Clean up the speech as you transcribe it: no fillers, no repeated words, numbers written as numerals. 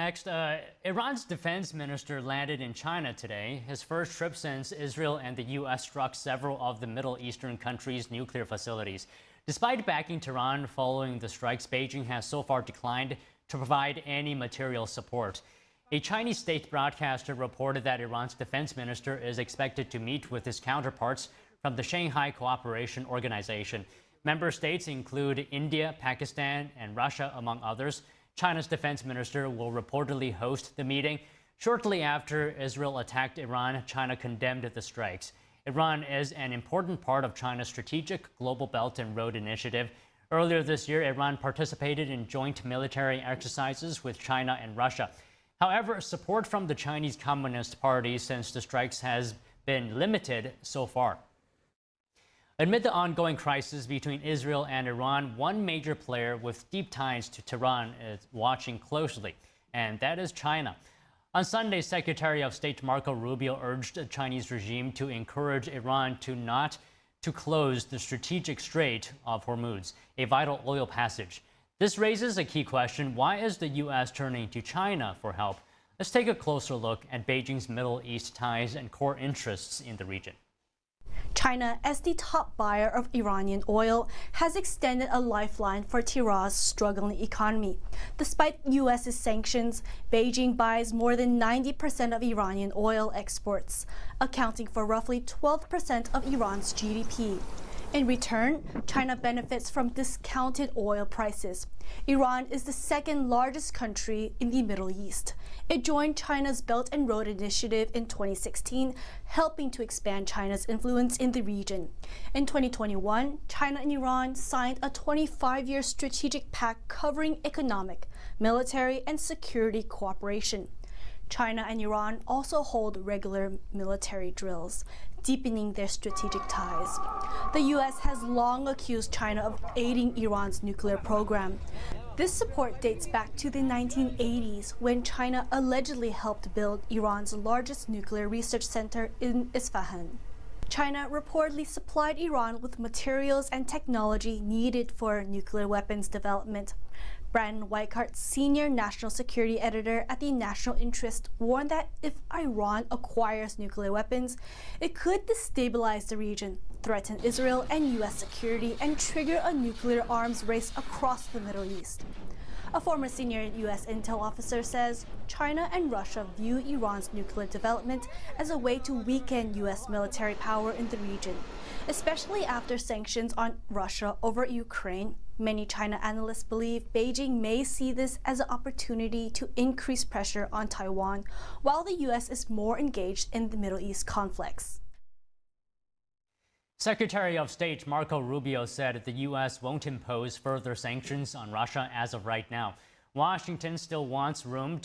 next, Iran's defense minister landed in China today, his first trip since Israel and the U.S. struck several of the Middle Eastern countries' nuclear facilities. Despite backing Tehran following the strikes, Beijing has so far declined to provide any material support. A Chinese state broadcaster reported that Iran's defense minister is expected to meet with his counterparts from the Shanghai Cooperation Organization. Member states include India, Pakistan, and Russia, among others. China's defense minister will reportedly host the meeting. Shortly after Israel attacked Iran, China condemned the strikes. Iran is an important part of China's strategic Global Belt and Road Initiative. Earlier this year, Iran participated in joint military exercises with China and Russia. However, support from the Chinese Communist Party since the strikes has been limited so far. Amid the ongoing crisis between Israel and Iran, one major player with deep ties to Tehran is watching closely, and that is China. On Sunday, Secretary of State Marco Rubio urged the Chinese regime to encourage Iran not to close the strategic Strait of Hormuz, a vital oil passage. This raises a key question: why is the U.S. turning to China for help? Let's take a closer look at Beijing's Middle East ties and core interests in the region. China, as the top buyer of Iranian oil, has extended a lifeline for Tehran's struggling economy. Despite U.S.'s sanctions, Beijing buys more than 90% of Iranian oil exports, accounting for roughly 12% of Iran's GDP. In return, China benefits from discounted oil prices. Iran is the second largest country in the Middle East. It joined China's Belt and Road Initiative in 2016, helping to expand China's influence in the region. In 2021, China and Iran signed a 25-year strategic pact covering economic, military, and security cooperation. China and Iran also hold regular military drills, deepening their strategic ties. The U.S. has long accused China of aiding Iran's nuclear program. This support dates back to the 1980s, when China allegedly helped build Iran's largest nuclear research center in Isfahan. China reportedly supplied Iran with materials and technology needed for nuclear weapons development. Brandon Weichart, senior national security editor at the National Interest, warned that if Iran acquires nuclear weapons, it could destabilize the region, threaten Israel and U.S. security, and trigger a nuclear arms race across the Middle East. A former senior U.S. intel officer says China and Russia view Iran's nuclear development as a way to weaken U.S. military power in the region, especially after sanctions on Russia over Ukraine. Many China analysts believe Beijing may see this as an opportunity to increase pressure on Taiwan, while the U.S. is more engaged in the Middle East conflicts. Secretary of State Marco Rubio said the U.S. won't impose further sanctions on Russia as of right now. Washington still wants room to